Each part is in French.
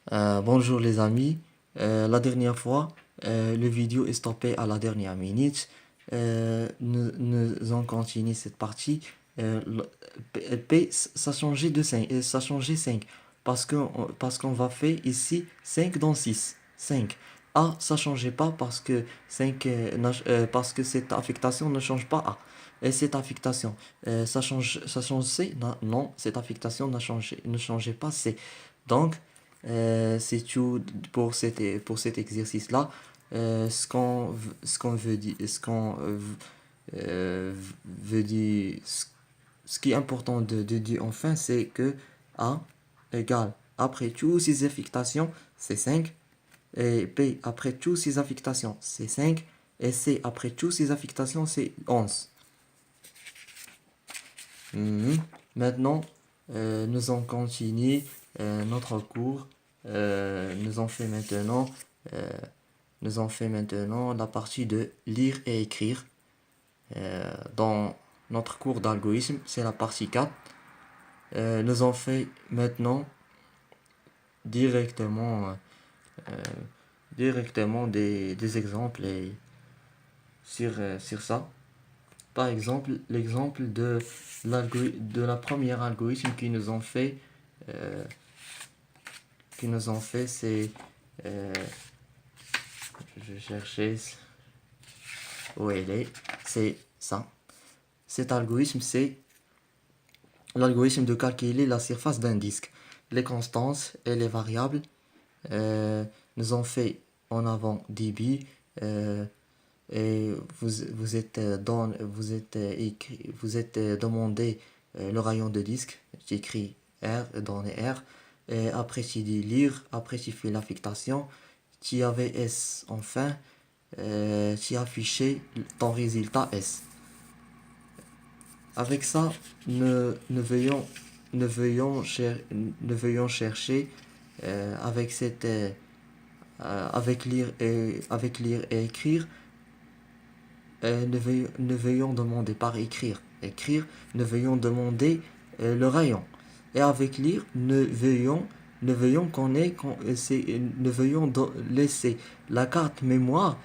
Bonjour les amis. La dernière fois, le vidéo est stoppé à la dernière minute. Nous avons continué cette partie. P, ça changeait de 5, ça changeait 5 parce qu'on va faire ici 5 dans 6. 5. A, ça changeait pas parce que 5, parce que cette affectation ne change pas A. Et cette affectation, ça change C? Non, non, cette affectation ne changeait pas C. Donc, c'est tout pour cet exercice-là. Ce qu'on veut dire, veut dire, ce qui est important de dire enfin, c'est que A égale, après toutes ces affectations, c'est 5. Et P après toutes ces affectations, c'est 5. Et C après toutes ces affectations, c'est 11. Mhm. Maintenant, nous allons continuer notre cours. Nous en fait maintenant, euh, nous en fait maintenant la partie de lire et écrire. Dans notre cours d'algorithme, c'est la partie 4. Nous en fait maintenant directement, euh, directement des exemples sur ça. Par exemple, l'exemple de la première algorithme euh, c'est, euh, je cherchais où elle est, c'est ça. Cet algorithme, c'est l'algorithme de calculer la surface d'un disque. Les constantes et les variables nous ont fait en avant dB, et vous êtes demandé le rayon de disque. J'écris R, donné R. Et après, tu dis lire. Après, tu fais l'affectation. Tu avais S enfin. Tu affiché ton résultat S. Avec ça, nous veuillons chercher avec avec lire et écrire. Nous veuillons demander par écrire. Écrire, nous veuillons demander le rayon. Et avec lire, nous veuillons laisser la carte mémoire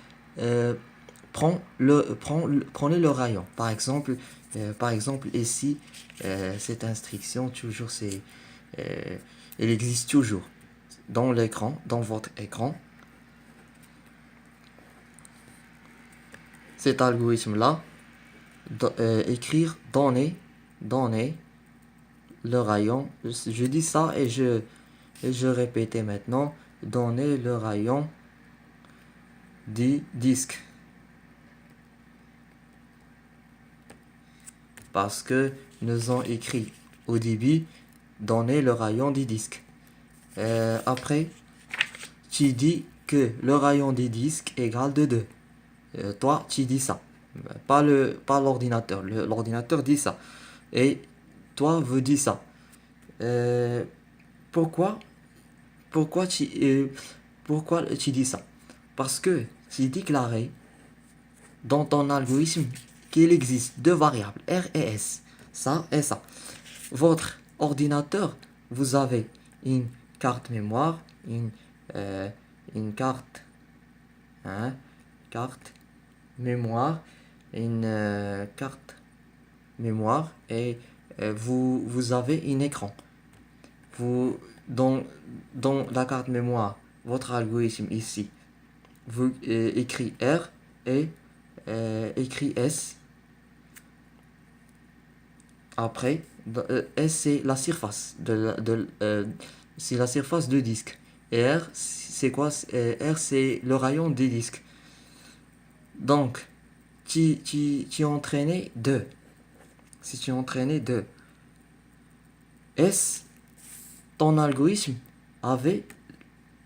prenez le rayon. Par exemple ici, cette instruction, toujours, elle existe toujours dans l'écran, dans votre écran. Cet algorithme-là, écrire, donner le rayon. Je dis ça et je répète maintenant, donner le rayon du disque. Parce que nous avons écrit au début, donner le rayon du disque. Après, tu dis que le rayon du disque égale de 2. Toi, tu dis ça. Pas l'ordinateur. L'ordinateur dit ça. Et toi, vous dites ça. Euh, pourquoi, pourquoi, pourquoi tu dis ça? Parce que tu déclaré dans ton algorithme qu'il existe deux variables, R et S. Ça et ça. Votre ordinateur, vous avez une carte mémoire, une carte, hein, carte mémoire, une carte mémoire et vous avez un écran. Vous, dans la carte mémoire, votre algorithme ici, vous écrit R et écrit S. Après, S c'est la surface c'est la surface du disque. Et R c'est quoi? R c'est le rayon du disque. Donc, tu entraîné 2. Si tu entraîné 2. S, ton algorithme avait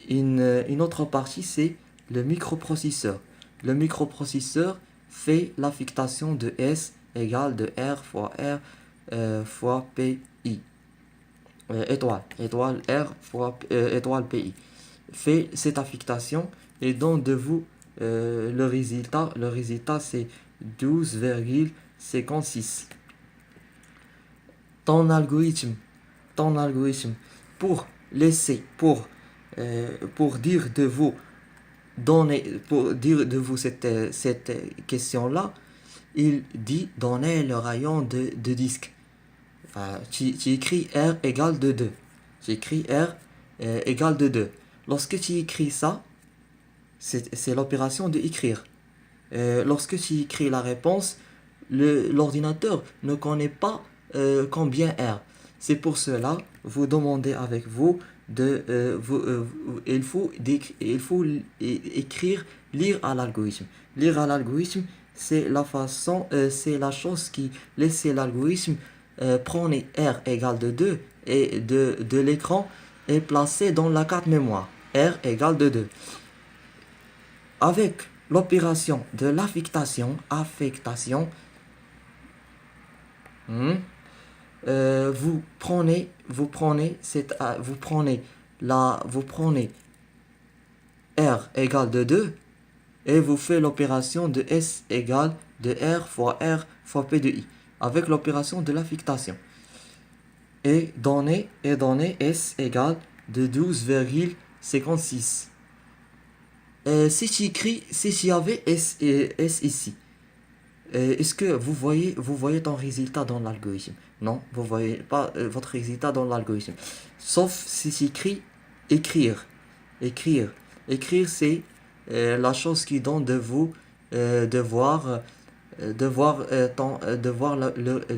une autre partie, c'est le microprocesseur. Le microprocesseur fait l'affectation de S égale de R fois R fois PI. Étoile R fois étoile PI. Fait cette affectation et donne de vous le résultat. Le résultat c'est 12,56. Ton algorithme, ton algorithme, pour laisser, pour pour dire de vous pour dire de vous cette question-là, il dit donner le rayon de disque. Enfin, tu écris R égale de 2. Tu écris R égale de 2. Lorsque tu écris ça, c'est l'opération de écrire. Lorsque tu écris la réponse, l'ordinateur ne connaît pas combien R. C'est pour cela, vous demandez avec vous il faut écrire, lire à l'algorithme. Lire à l'algorithme, c'est la chose qui laisse l'algorithme prendre R égale de 2 et de l'écran est placé dans la carte mémoire. R égale de 2. Avec l'opération de l'affectation, hmm, vous prenez R égale de 2 et vous faites l'opération de S égale de R fois P de I avec l'opération de l'affectation et donner S égale de 12,56. Si tu y avait S ici, est-ce que vous voyez ton résultat dans l'algorithme? Non, vous voyez pas votre résultat dans l'algorithme. Sauf si tu écris écrire. Écrire. Écrire, c'est la chose qui donne de vous de voir le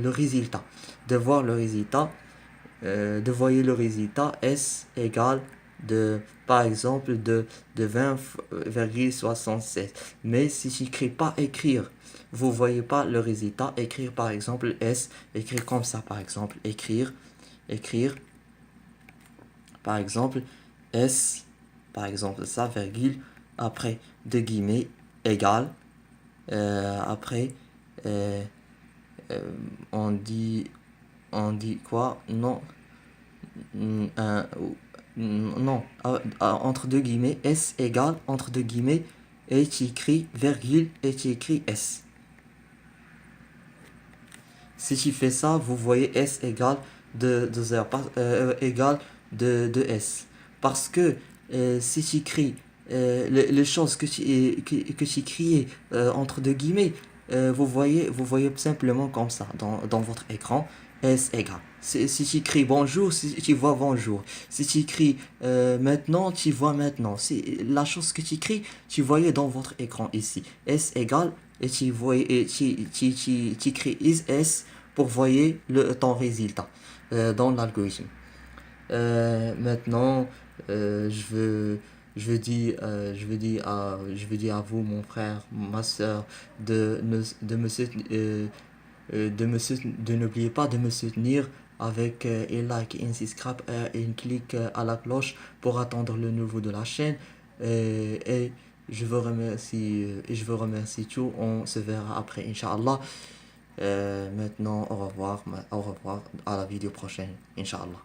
résultat. De voir le résultat. De voir le résultat S égale par exemple de 20,67. Mais si j'écris pas écrire, vous voyez pas le résultat. Écrire par exemple S, écrire comme ça par exemple, écrire, par exemple S, par exemple ça, virgule, après deux guillemets, égale, après on dit quoi? Non, non, entre deux guillemets, S égale, entre deux guillemets, et tu écris virgule, et tu écris S. Si tu fais ça, vous voyez S égale égale de S. Parce que si tu écris les choses que tu écris entre deux guillemets, vous voyez simplement comme ça dans votre écran, S égale. Si tu écris bonjour, si tu vois bonjour. Si tu écris maintenant, tu vois maintenant. C'est la chose que tu écris, tu voyais dans votre écran ici. S égale, et tu écris is S pour voir ton résultat dans l'algorithme. Maintenant, je veux dire à vous, mon frère, ma soeur, de n'oubliez pas de me soutenir avec un like et un subscribe et un clic à la cloche pour attendre le nouveau de la chaîne. Et je vous remercie tout. On se verra après, Inch'Allah. Maintenant, au revoir à la vidéo prochaine, Inch'Allah.